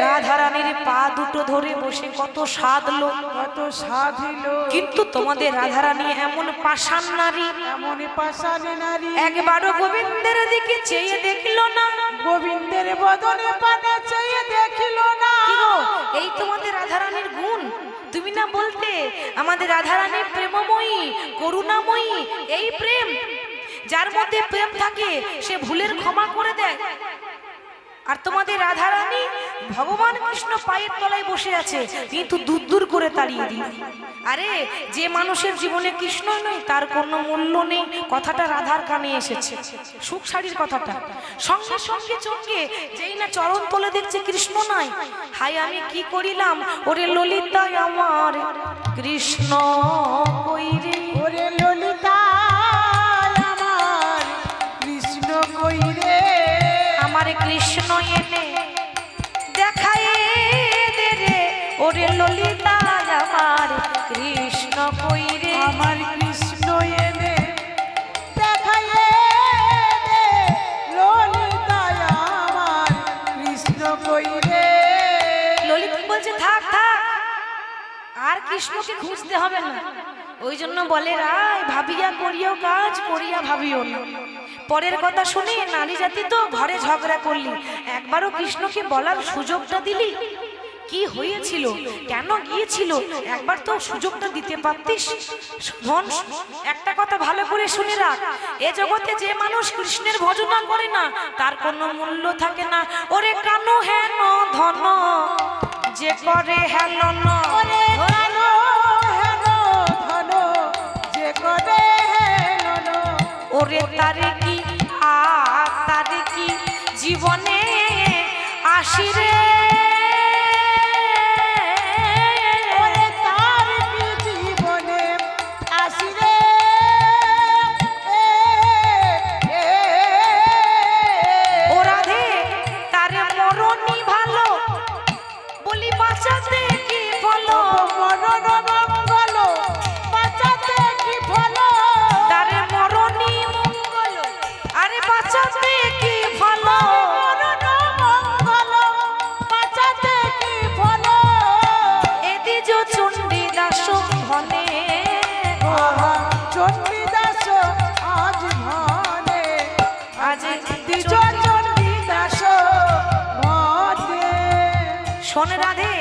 রাধারানীর পা দুটো ধরে বসে কত সাধলো, কত সাধিল, কিন্তু তোমাদের রাধারানী এমন পাষাণ নারী, এমন পাষাণী নারী, একবারও গোবিন্দের দিকে চেয়ে দেখলো না। গোবিন্দের বদনে পানে চেয়ে দেখিল না। কি গো, এই তোমাদের রাধারানীর গুণ? তুমি না বলতে আমাদের রাধারানী প্রেমময়ী, করুণাময়ী, এই প্রেম। যার মধ্যে প্রেম থাকে সে ভুলের ক্ষমা করে দেয়। আর তোমাদের রাধারানী ভগবান কৃষ্ণ পায়ের তলায় বসে আছে, কিন্তু দূর দূর করে তাড়িয়ে দিল। আরে যে মানুষের জীবনে কৃষ্ণ নেই তার কোনো মূল্য নেই, কথাটা রাধার কানে এসেছে, সুখ শাড়ির কথাটা। সঙ্গে সঙ্গে চমকে যেই না চরণ তলে দেখছে কৃষ্ণ নাই, হাই আমি কি করিলাম, ওরে ললিতা আমার কৃষ্ণ কইরে, ওরে ললিতা আমার কৃষ্ণ কই রে, আমার কৃষ্ণ এনে দেখাই দে রে, ওরে ললিতা আমার কৃষ্ণ কইরে, আমার কৃষ্ণ এনে দেখাইয়ে দে, ললিতা আমার কৃষ্ণ কই রে। ললিতা বলছে থাক থাক, আর কৃষ্ণকে খুঁজতে হবে না। ওই জন্য বলে রায় ভাবিয়া করিও কাজ, করিয়া ভাবিও না। পরের কথা শুনে নারী জাতি তো ঘরে ঝগড়া করলি, একবারও কৃষ্ণকে বলার সুযোগটা দিলি? কি হয়েছিল, কেন গিয়েছিল, একবার তো সুযোগটা দিতে পারতিস। ধন, একটা কথা ভালো করে শুনে রাখ, এ জগতে যে মানুষ কৃষ্ণের ভজনা করে না তার কোনো মূল্য থাকে না। ওরে কানু হেন ধন যে করে হেলন, ওরে কানো হেন ধন যে করে হেলন, ওরে তারে কি তারে কি জীবনে আসিরে, ওরে তার কি জীবনে আসিরে। ও রাধে তারে মরণই ভালো, বলি বাঁচাতে কি বলো, মরণ মঙ্গল বাঁচাতে কি ভালো, তারে মরণই মঙ্গল, আরে বাঁচাতে কি ভালো, মরণ মঙ্গল বাঁচাতে কি ভালো। এদিজ চণ্ডী দাস ঘনে, আহা চণ্ডীদাস আজ ঘনে, আজ দ্বিজ চণ্ডীদাস ঘনে। শোন রাধে,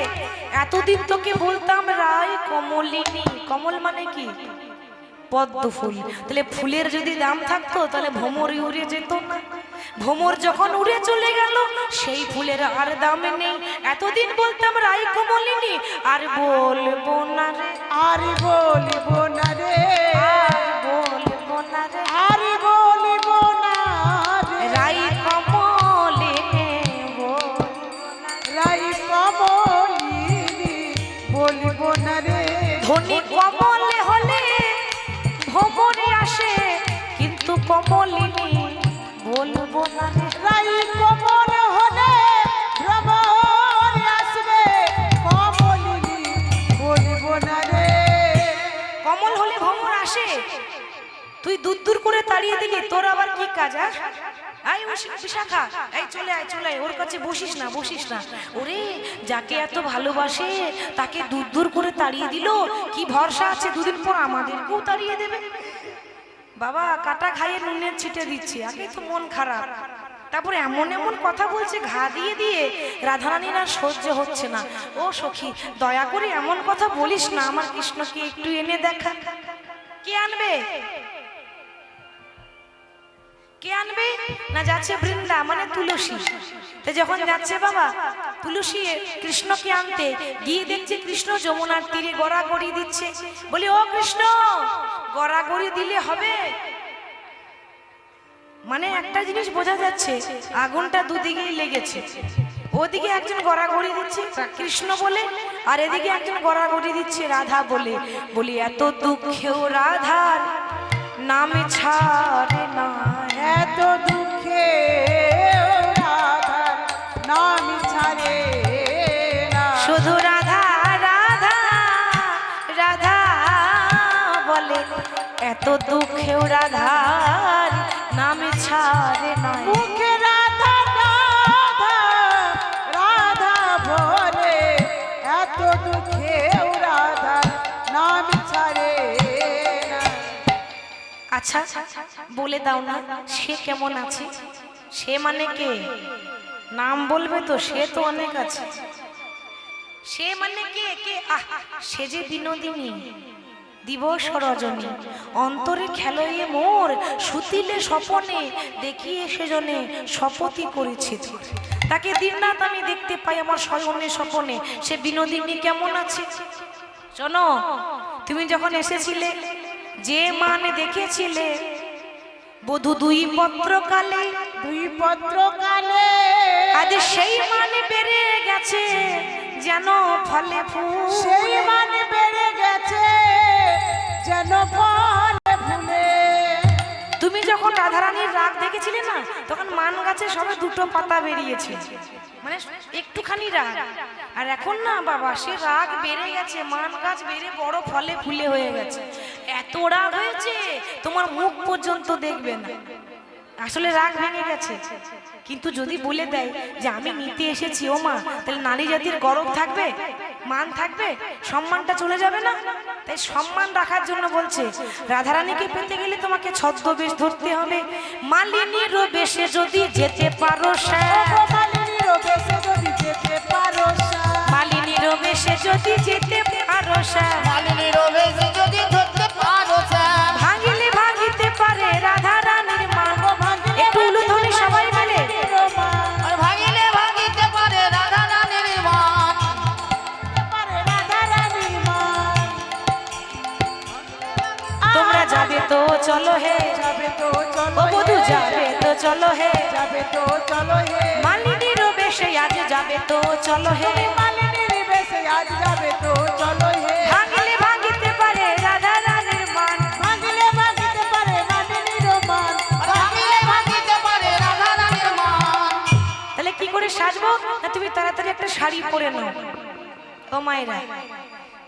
এতদিন তোকে বলতাম রায় কমলিনী, কমল মানে কি, পদ্ম ফুল। তাহলে ফুলের যদি দাম থাকতো তাহলে ভ্রমর উড়ে যেত না, ভ্রমর যখন উড়ে চলে গেল সেই ফুলের আর দাম নেই। এতদিন বলতাম রায় কমলিনী, আর বলবো না রে, আর বলিব না রে, আর বলবো না রে, আর বলিব না রে, রাই কমলিনী রাই কমলিনী বলিব না রে। ধনী কমলে হলে ভ্রমরে আসে, কিন্তু কমলিনী বলবো না রে, রাই কমল হলে ভ্রমর আসবে, কমলিনী বলিব না রে। কমল হলে ভ্রমর আসে, তুই দূর দূর করে তাড়িয়ে দিলি, তোর আবার কি কাজ? আয় বিশাখা, এই চলে আয় চলে আয়, ওর কাছে বসিস না বসিস না। ওরে যাকে এত ভালোবাসে তাকে দূর দূর করে তাড়িয়ে দিল, কি ভরসা আছে দুদিন পর আমাদেরকেও তাড়িয়ে দেবে? বাবা কাটা খাইয়ে নুনের ছিটে দিচ্ছে, আগে তো মন খারাপ, তারপরে এমন এমন কথা বলছে ঘা দিয়ে দিয়ে, রাধারানীর আর সহ্য হচ্ছে না। ও সখী দয়া করে এমন কথা বলিস না, আমার কৃষ্ণকে একটু এনে দেখা। কে আনবে, কে আনবে না? যাচ্ছে বৃন্দা মানে তুলসী। তো যখন যাচ্ছে বাবা তুলসী কৃষ্ণকে আনতে গিয়ে দেখছে কৃষ্ণ যমুনার তীরে গড়াগড়ি দিচ্ছে। বলি ও কৃষ্ণ, গড়াগড়ি দিলে হবে? মানে একটা জিনিস বোঝা যাচ্ছে, আগুনটা দুদিকেই লেগেছে। ওদিকে একজন গড়াগড়ি দিচ্ছে কৃষ্ণ বলে, আর এদিকে একজন গড়াগড়ি দিচ্ছে রাধা বলে। বলি এত দুঃখেও রাধার নাম ছাড়ে না, এত দুঃখে রাধার নাম ছাড়ে না, শুধু রাধা রাধা রাধা বলে, এত দুঃখেও রাধার নাম ছাড়ে না। মুখে রাধা রাধা রাধা বলে, এত দুঃখে রাধার নাম ছাড়ে না। আচ্ছা বলে দাও না, সে কেমন আছে? সে মানে কে? নাম বলবে তো, সে তো অনেক আছে। সে মানে কে? কে? আহ, সে যে বিনোদিনী, দিবস রজনী অন্তরে খেলয়ে মোর সুতিলে স্বপনে দেখিয়ে সেজনে শপথই করেছি তোর। তাকে দিনরাত আমি দেখতে পাই আমার শয়নে স্বপনে, সে বিনোদিনী কেমন আছে। শোনো, তুমি যখন এসেছিলে যে মানে দেখেছিলে বধূ দুই পত্র কালে, দুই পত্র কালে আজ সেই মানে বেড়ে গেছে যেন ফলে ফুল। সেই মানে বেড়ে গেছে যেন ফলে ফুলে। তুমি যখন রাধারানীর রাগ দেখেছিলে না, তখন মান গাছে সবে দুটো পাতা বেরিয়েছে, মানে একটুখানি রাগ। আর এখন না বাবা, সে রাগ বেড়ে গেছে, মান গাছ বেড়ে বড় ফলে ফুলে হয়ে গেছে। এত রাগ হয়েছে তোমার মুখ পর্যন্ত দেখবে না। আসলে রাগ ভেঙে গেছে। কিন্তু যদি বলে দেয় যে আমি নিতে এসেছি ও মা, তাহলে নারী জাতির গরব থাকবে, মান থাকবে, সম্মানটা চলে যাবে না। তাই সম্মান রাখার জন্য বলছে রাধারানীকে পেতে গেলে তোমাকে ছদ্মবেশ ধরতে হবে। মালিনীর বেশে যদি যেতে পারো মালিনীর বেশে যদি যেতে পারো মালিনীর বেশে যদি যেতে পারো মালিনীর বেশে যদি ধরতে পারো ভাঙিলে ভাঙিতে পারে রাধারানীর মান। একটু উলুধ্বনি সবাই মিলে। আর ভাঙিলে ভাঙিতে পারে রাধা রানীর মান। রাধারানীর মান। তোমরা যাবে তো চলো হে, যাবে তো ও চলো বধূ যাবে তো চলো হে, যাবে তো চলো হে মালিনীর বেশে আজ যাবে তো চলো হে। মালিনীর বেশে আজ যাবে তো চলো হে ভাঙিলে ভাঙিতে পারে রাধারানীর মান। ভাঙলে ভাঙিতে পারে মালিনীর মান। আর ভাঙিলে ভাঙিতে পারে রাধা রানীর মান। তাহলে কি করে সাজবো না, তুমি তাড়াতাড়ি একটা শাড়ি পরে নাও। ও মায়েরা,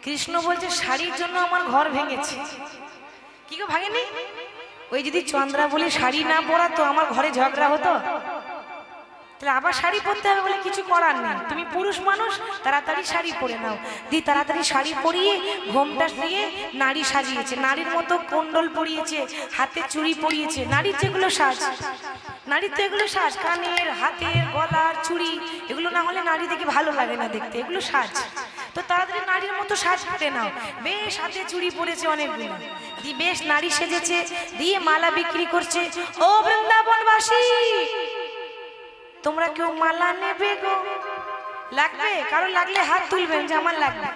কৃষ্ণ বলছে শাড়ির জন্য আমার ঘর ভেঙেছে। কি গো ভাঙেনি? ওই যদি চন্দ্রা বলে শাড়ি না পরাতো আমার ঘরে ঝগড়া হতো। তাহলে আবার শাড়ি পরতে হবে বলে কিছু করার নেই। তুমি পুরুষ মানুষ, তাড়াতাড়ি শাড়ি পরে নাও। দিয়ে তাড়াতাড়ি শাড়ি পরিয়ে ঘোমটা দিয়ে নারী সাজিয়েছে, নারীর মতো কুণ্ডল পরিয়েছে, হাতে চুড়ি পরিয়েছে। নারীর যেগুলো সাজ, নারীর তো এগুলো সাজ, কানের, হাতের, গলার চুড়ি, এগুলো না হলে নারী দেখে ভালো লাগে না দেখতে, এগুলো সাজ। তো তাড়াতাড়ি নারীর মতো সাজ পরে নাও। বেশ হাতে চুড়ি পরেছে অনেকগুলো, দিয়ে বেশ নারী সেজেছে, দিয়ে মালা বিক্রি করছে। ও বৃন্দাবনবাসী, তোমরা কেউ মালা নেবে গো? লাগবে? কারো লাগলে হাত তুলবেন যে আমার লাগবে।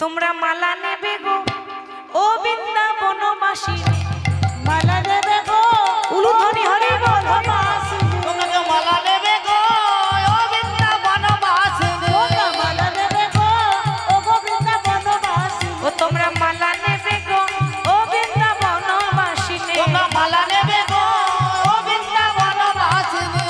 তোমরা মালা নেবে গো ও বৃন্দাবনবাসী? মালা নেবে গো উলুধ্বনি হরি বল হরি বল। তোমরা কেউ মালা নেবে গো ও বৃন্দাবনবাসিনী। মালা নেবে গো ও গোবিন্দ বনবাসী। ও তোমরা মালা নেবে গো ও বৃন্দাবনবাসী? তোমরা মালা নেবে গো ও বৃন্দাবনবাসিনী।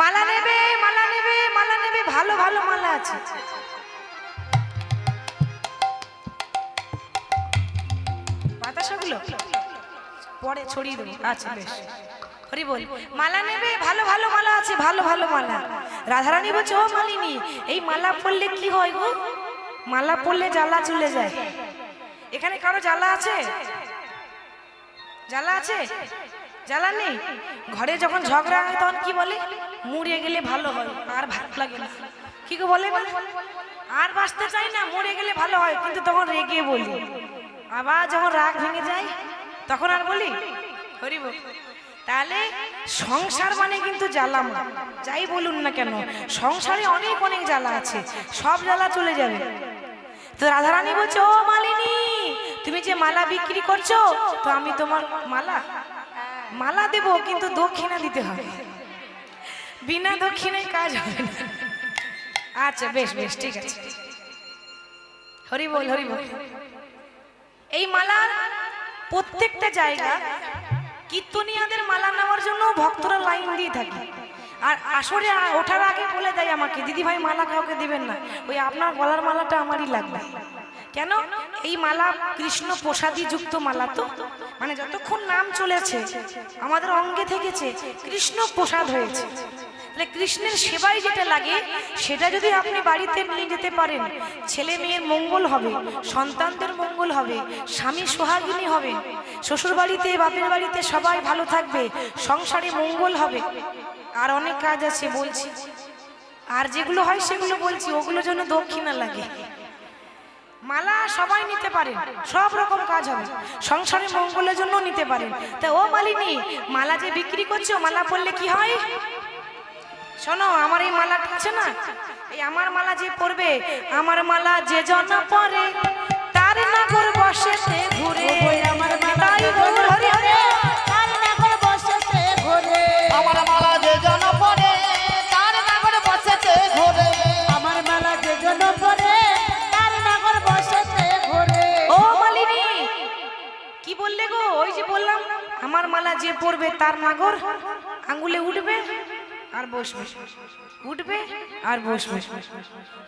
মালা নেবে, মালা নেবে, মালা নেবে, ভালো ভালো মালা আছে। বাতাসাগুলো পরে ছড়িয়ে দেবো। আচ্ছা বেশ, হরি বল। মালা নেবে, ভালো ভালো মালা আছে, ভালো ভালো মালা। রাধারানী বলছে ও মালিনী, এই মালা পরলে কি হয় গো? মালা পরলে জ্বালা চলে যায়। এখানে কারো জ্বালা আছে? জ্বালা আছে? জ্বালা নেই? ঘরে যখন ঝগড়া হয় তখন কি বলে? মরে গেলে ভালো হয়, আর ভালো লাগে না। কি গো বলে? আর বাঁচতে চাই না, মরে গেলে ভালো হয়। কিন্তু তখন রেগে বলি। আবার যখন রাগ ভেঙে যায় তখন আর বলি হরি বল। তাহলে সংসার মানে কিন্তু জ্বালা, যাই বলুন না কেন সংসারে অনেক অনেক জ্বালা আছে, সব জ্বালা চলে যাবে। তো রাধারানী বলছে ও মালিনী, তুমি যে মালা বিক্রি করছো, তো আমি তোমার মালা দেবো, কিন্তু দক্ষিণা দিতে হবে। বিনা দক্ষিণায় কাজ হবে না। আচ্ছা বেশ বেশ, ঠিক আছে। হরি বল হরি বল। এই মালার প্রত্যেকটা জায়গা কীর্তনিয়াদের মালা নেওয়ার জন্য ভক্তরা লাইন দিয়ে থাকে। আর আসরে ওঠার আগে বলে দেয় আমাকে, দিদি ভাই মালা কাউকে দেবেন না, ওই আপনার গলার মালাটা আমারই লাগবে। কেন? এই মালা কৃষ্ণ প্রসাদী যুক্ত মালা। তো মানে যতক্ষণ নাম চলেছে আমাদের অঙ্গে থেকেছে, কৃষ্ণ প্রসাদ হয়েছে। তাহলে কৃষ্ণের সেবায় যেটা লাগে সেটা যদি আপনি বাড়িতে নিয়ে যেতে পারেন, ছেলে মেয়ের মঙ্গল হবে, সন্তানদের মঙ্গল হবে, স্বামী সোহাগিনী হবে, শ্বশুর বাড়িতে বাপের বাড়িতে সবাই ভালো থাকবে, সংসারে মঙ্গল হবে। আর অনেক কাজ আছে বলছি, আর যেগুলো হয় সেগুলো বলছি, ওগুলো যেন দক্ষিণা লাগে। মালা সবাই নিতে পারেন, সব রকম কাজ হবে, সংসারে মঙ্গলের জন্য নিতে পারেন। তা ও মালিনী, মালা যে বিক্রি করছো, মালা পরলে কি হয়? শোনো, আমার এই মালা আছে না, এই আমার মালা যে পরবে, আমার মালা যে জন পরে তার নাগর বসেতে ঘুরে। আমার মালা তাই গৌর হরি হরি। তার নাগর বসেতে ঘোরে, আমার মালা যে জন পরে তার নাগর বসেতে ঘোরে। আমার মালা যে জন পরে তার নাগর বসেতে ঘোরে। ও মালিনী, কি বললে গো? ওই যে বললাম, আমার মালা যে পরবে তার নাগর আঙ্গুলে উঠবে আর বসবে, উঠবে আর বসবে।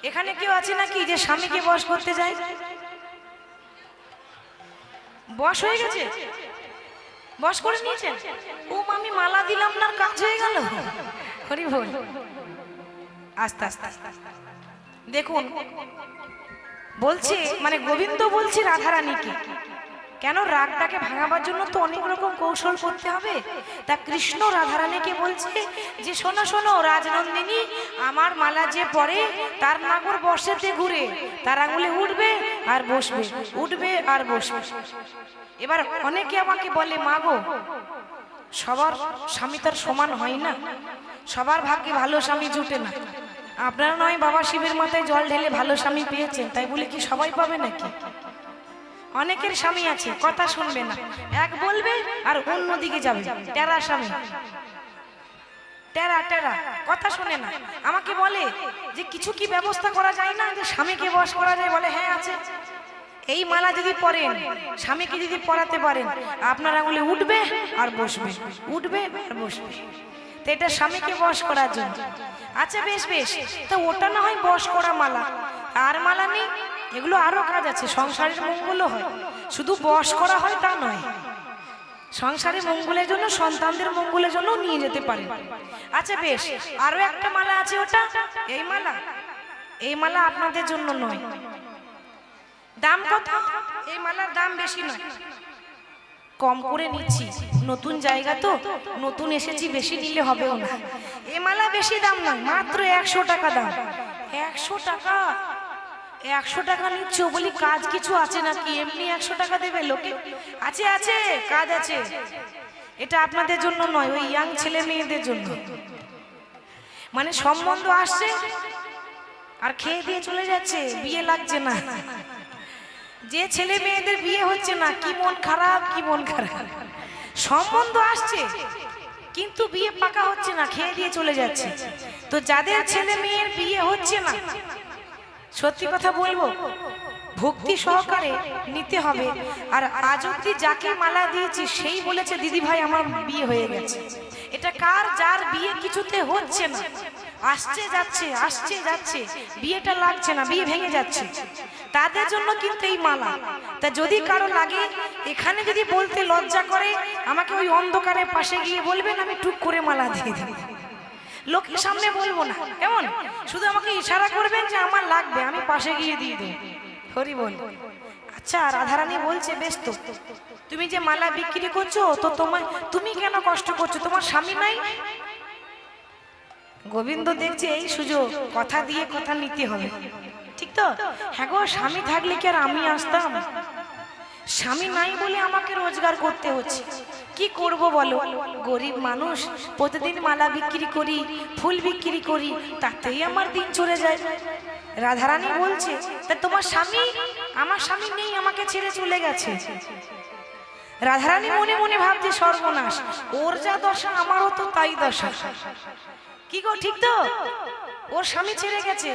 এখানে কেউ আছে নাকি যে স্বামীকে বশ করতে যায়? বশ হয়ে গেছে, বশ করে নিয়েছেন? ও আমি মালা দিলাম না, কাজ হয়ে গেল। হরি বল। আস্তে আস্তে দেখুন, বলছে মানে গোবিন্দ বলছে রাধারানীকে, কেন রাগটাকে ভাঙাবার জন্য তো অনেক রকম কৌশল করতে হবে। তা কৃষ্ণ রাধারানীকে বলছে যে শোনো শোনো রাজনন্দিনী, আমার মালা যে পরে তার নাগর বর্ষেতে ঘুরে, তার আঙুলে উঠবে আর বসবে, উঠবে আর বসবে। এবার অনেকে আমাকে বলে, মা গো, সবার স্বামী তার সমান হয় না, সবার ভাগ্যে ভালো স্বামী জুটে না। আপনারা নয় বাবা শিবের মাথায় জল ঢেলে ভালো স্বামী পেয়েছেন, তাই বলে কি সবাই পাবে নাকি? অনেকের স্বামী আছে কথা শুনবে না, এক বলবে আর অন্যদিকে যাবে, টেরা স্বামী, টেরা টেরা, কথা শুনে না। আমাকে বলে যে কিছু কি ব্যবস্থা করা যায় না, যে স্বামীকে বশ করা যায়? বলে হ্যাঁ আছে। এই মালা যদি পরেন, স্বামীকে যদি পরাতে পারেন, আপনার আঙুলে উঠবে আর বসবে, উঠবে আর বসবে। তো এটা স্বামীকে বশ করার জন্য। আচ্ছা বেশ বেশ, তা ওটা না হয় বশ করা মালা, আর মালা নেই? এগুলো আরো কাজ আছে, সংসারের মঙ্গলও হয়, শুধু বশ করা হয় তা নয়। সংসারে মঙ্গলের জন্য, সন্তানদের মঙ্গলের জন্য নিয়ে যেতে পারে। আচ্ছা বেশ, আরো একটা মালা আছে, ওটা এই মালা, এই মালা আপনাদের জন্য নয়। দাম কত? এই মালার দাম বেশি নয়, কম করে নিচ্ছি, নতুন জায়গা তো, নতুন এসেছি, বেশি নিলে হবেও না। এই মালা বেশি দাম নয়, মাত্র 100 টাকা দাম। 100 টাকা? 100 টাকা নিচ্ছ বলি কাজ কিছু আছে নাকি? এমনি 100 টাকা দেবে লোকে? আছে আছে, কাজ আছে। এটা আপনাদের জন্য নয়, ওই ইয়াং ছেলে মেয়েদের জন্য। মানে সম্বন্ধ আসছে আর খেয়ে দিয়ে চলে যাচ্ছে, বিয়ে লাগছে না। যে ছেলে মেয়েদের বিয়ে হচ্ছে না, কি মন খারাপ, কি মন খারাপ। সম্বন্ধ আসছে কিন্তু বিয়ে পাকা হচ্ছে না, খেয়ে দিয়ে চলে যাচ্ছে। তো যাদের ছেলে মেয়ের বিয়ে হচ্ছে না, সত্যি কথা বলবো, ভক্তি সহকারে নিতে হবে। আর আজ অব্দি যাকে মালা দিয়েছি সেই বলেছে দিদি ভাই আমার বিয়ে হয়ে গেছে। এটা কার? যার বিয়ে কিছুতে হচ্ছে না, আসছে যাচ্ছে, আসছে যাচ্ছে, বিয়েটা লাগছে না, বিয়ে ভেঙে যাচ্ছে, তাদের জন্য কিন্তু এই মালা। তা যদি কারো লাগে, এখানে যদি বলতে লজ্জা করে, আমাকে ওই অন্ধকারের পাশে গিয়ে বলবেন, আমি টুক করে মালা দিয়ে দেব। লোকের সামনে বলবো না, কেমন? শুধু আমাকে ইশারা করবেন যে আমার লাগবে, আমি পাশে গিয়ে দিয়ে দেব। হরি বল। আচ্ছা, রাধারানী বলছে, বেশ তো, তুমি যে মালা বিক্রি করছো, তো তুমি কেন কষ্ট করছো? তোমার স্বামী নাই? গোবিন্দ দেখছে এই সুযোগ, কথা দিয়ে কথা নিতে হবে, ঠিক তো? হ্যাঁ গো, স্বামী থাকলে কি আর আমি আসতাম? স্বামী নাই বলে আমাকে রোজগার করতে হচ্ছে, কি করব বলো? গরিব মানুষ, প্রতিদিন মালা বিক্রি করি, ফুল বিক্রি করি, তাতেই আমার দিন চলে যায়। রাধারানী বলছে, তা তোমার স্বামী? আমার স্বামী নেই, আমাকে ছেড়ে চলে গেছে। রাধারানী মনে মনে ভাবছে, সর্বনাশ, ওর যা দশা আমারও তো তাই দশা। কি গো, ঠিক তো? ওর স্বামী ছেড়ে গেছে,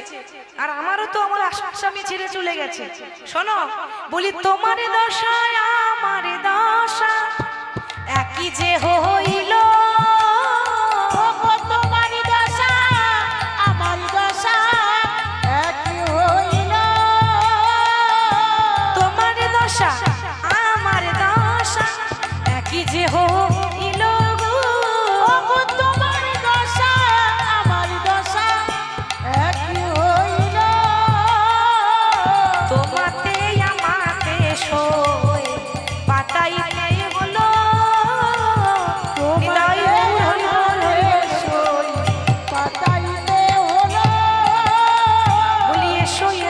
আর আমারও তো আমার স্বামী ছেড়ে চলে গেছে। শোনো, বলি তোমার দশায় আমার দশা একই যে হইল। তোমার দশা আমার দশা একই হইল। তোমার দশা আমার দশা একই যে হইল। তোমার দশা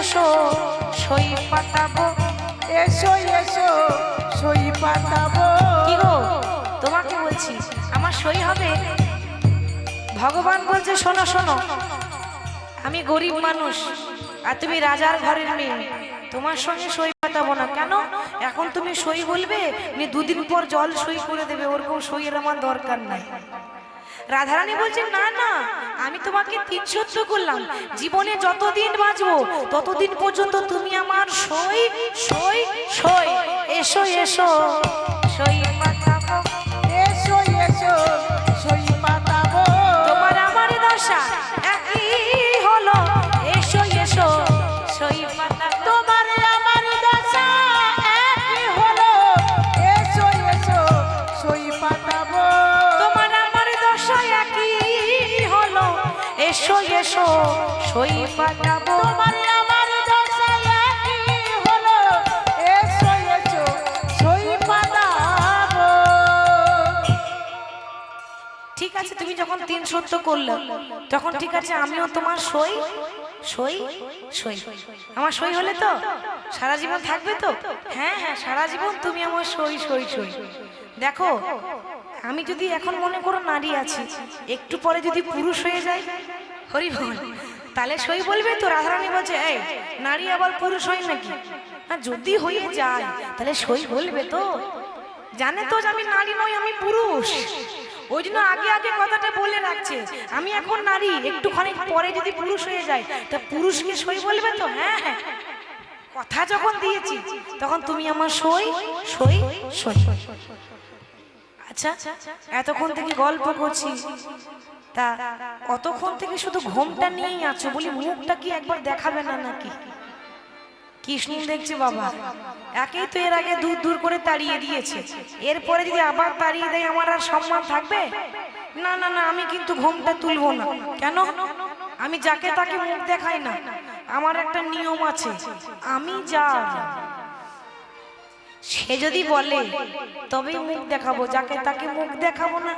এসো সই পাতাবো। এসো এসো সই পাতাবো। কি গো তোমাকে বলছি আমার সই হবে? ভগবান বলছে শোনো শোনো, আমি গরিব মানুষ আর তুমি রাজার ঘরের মেয়ে, তোমার সঙ্গে সই পাতাবো না। কেন? এখন তুমি সই বলবে, দুদিন পর জল সই করে দেবে, ওরকম সইয়ের আমার দরকার নাই। রাধারানী বলছে না না, আমি তোমাকে ৩ সত্য করলাম, জীবনে যতদিন বাঁচবো ততদিন পর্যন্ত তুমি আমার সই সই সই। এসো এসো সই পাতাবো। এসো এসো সই পাতাবো। তোমার আমার দশা একই হলো, এসো এসো সই পাতাবো। তোমার আমার দশা একই হলো, এসো এসো সই পাতাবো। তোমার আমার দশা একই হলো, এসো এসো সই পাতাবো। তোমার আমার দশা একই হলো, এসো এসো সই পাতাবো। ঠিক আছে, তুমি যখন ৩ সত্য করলে তখন ঠিক আছে, আমিও তোমার সই সই সই। আমার সই হলে তো সারা জীবন থাকবে তো? হ্যাঁ হ্যাঁ, সারা জীবন তুমি আমার সই সই সই। দেখো, আমি যদি এখন মনে করো নারী আছি, একটু পরে যদি পুরুষ হয়ে যায়, হরি বল, তাহলে সই বলবে তো? রাধারানী বলছে এই নারী আবার পুরুষ হয় নাকি? না, যদি হয়ে যায় তাহলে সই বলবে তো? জানে তো যে আমি নারী নই, আমি পুরুষ, ওই জন্য আগে আগে কথাটা বলে রাখছে। আমি এখন নারী, একটুখানি পরে যদি পুরুষ হয়ে যায় তা পুরুষকে সই বলবে তো? হ্যাঁ হ্যাঁ, কথা যখন দিয়েছি তখন তুমি আমার সই সই সই। আচ্ছা, এতক্ষণ থেকে গল্প করছি, তা অতক্ষণ থেকে শুধু ঘোমটা নিয়েই আছো, বলি মুখটা কি একবার দেখাবে না নাকি? কৃষ্ণ দেখছে বাবা, একেই তো এর আগে দূর দূর করে তাড়িয়ে দিয়েছে, এরপরে যদি আবার তাড়িয়ে দেয় আমার আর সম্মান থাকবে? না না না, আমি কিন্তু ঘোমটা তুলবো না। কেন? আমি যাকে তাকে মুখ দেখাই না, আমার একটা নিয়ম আছে। আমি যা সে যদি বলে তবেই মুখ দেখাবো, যাকে তাকে মুখ দেখাবো না।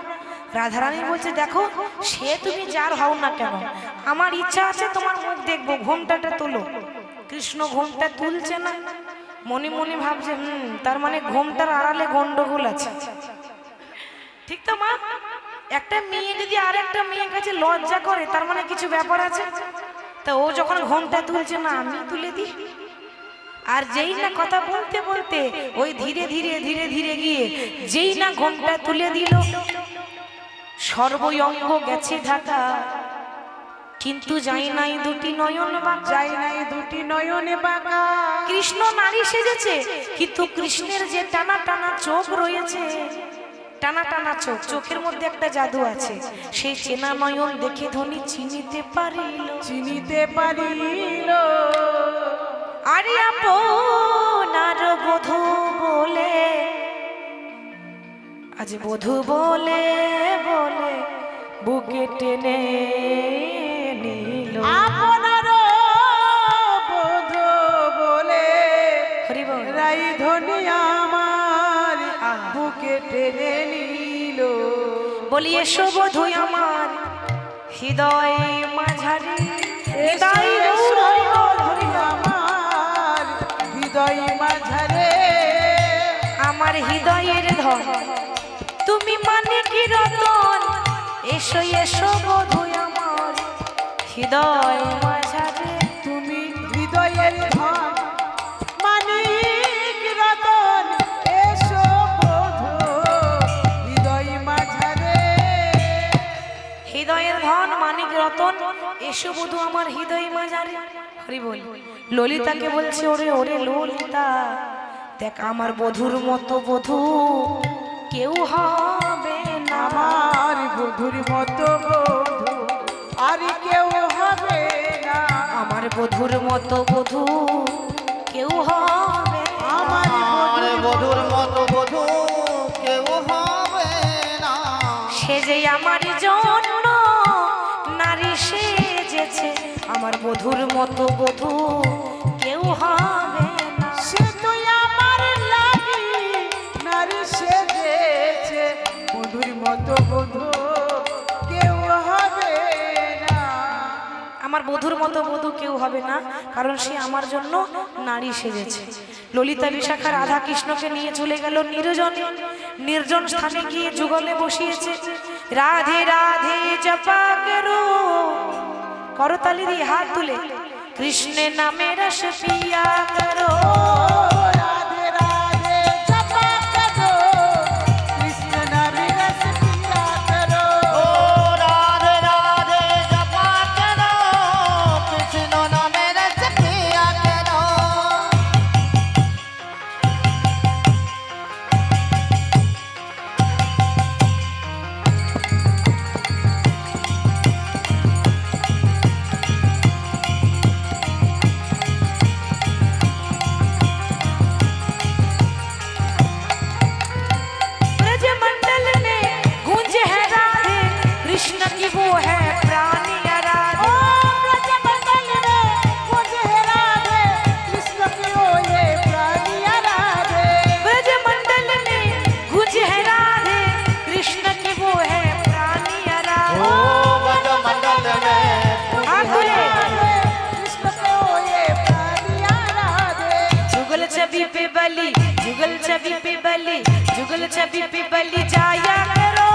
রাধারানী বলছে দেখো, সে তুমি যার হও না কেন, আমার ইচ্ছা আছে তোমার মুখ দেখবো, ঘোমটাটা তোলো। কৃষ্ণ ঘোমটা তুলছে না, মনে মনে ভাবছে তার মানে ঘোমটার আড়ালে গন্ডগোল আছে। ঠিক তো মা? একটা মেয়ে যদি আর একটা মেয়ের কাছে লজ্জা করে, তার মানে কিছু ব্যাপার আছে। তা ও যখন ঘোমটা তুলছে না, আমি তুলে দিই। আর যেই না কথা বলতে বলতে ওই ধীরে ধীরে ধীরে ধীরে গিয়ে যেই না ঘোমটা তুলে দিল, সর্বঙ্গ গেছে ঢাকা, কিন্তু যাই নাই দুটি নয়ন বাঁকা। যাই নাই দুটি নয়নে বাঁকা। কৃষ্ণ নারী সেজেছে, কিন্তু কৃষ্ণের যে টানা টানা চোখ রয়েছে, টানা টানা চোখ, চোখের মধ্যে একটা জাদু আছে। সেই চেনা নয়ন দেখে ধনী চিনিতে পারিল, চিনিতে পারিল। আরে আপনার বধূ বলে, আজ বধূ বলে বলে বুকে টেনে নিল। আপনার বধূ বলে হরি বল। রাই ধনী আমার বুকে টেনে নিল। বলি এসো বধূ আমার হৃদয় মাঝারি, হৃদয় ধনী আমার হৃদয় মাঝারে। আমার হৃদয়ের ধন তুমি মানে কি রতন, এসো এসো বধূ আমার হৃদয় মাঝারে। তুমি হৃদয়ের ধন মানিক রতন, এসো বধূ হৃদয় মাঝারে। হৃদয়ের ধন মানিক রতন, এসো বধূ আমার হৃদয় মাঝারে। হরি বল। ললিতাকে বলছে ওরে ওরে ললিতা, দেখ আমার বধূর মতো বধূ কেউ হবে না। আমার বধূর মতো বধূ আর কেউ হবে না। আমার বধূর মতো বধূ কেউ হবে না। আমার আমার বধুর মতো বধূ কেউ হবে না। সে যে আমার জন্য নারী সেজেছে, আমার বধূর মতো বধূ কেউ হবে না। সে তুই আমার লাগি নারী সেজেছে, বধূর মতো বধূ কেউ হবে না। আমার বধূর মতো বধূ কেউ হবে না, কারণ সে আমার জন্য নারী সেজেছে। ললিতা বিশাখা রাধা কৃষ্ণকে নিয়ে চলে গেল নির্জনে, নির্জন স্থানে গিয়ে যুগলে বসিয়েছে। রাধে রাধে জপা করো, করতালি দিয়ে হাত তুলে কৃষ্ণ নামে রস পিয়া করো। রাধে রাধে জপা করো, কৃষ্ণ নামে রস পিয়া করো। ও রাধে রাধে জপা করো, কৃষ্ণ নামে রস পিয়া করো। ब्रजमंडल में गूंज है राधे कृष्ण की वो है प्राणी आराधे। ब्रजमंडल में मुझे राधे, कृष्ण की ओ ये प्राणी राधे। ब्रजमंडल में गूंज है राधे कृष्ण की वो है प्राणी ओ आराधे। ब्रजमंडल में हाथ बोले कृष्ण के ओ ये प्राणी राधे। जुगल छवि पे बलि, जुगल छवि पे बलि, जुगल छवि पे बलि जाया करो।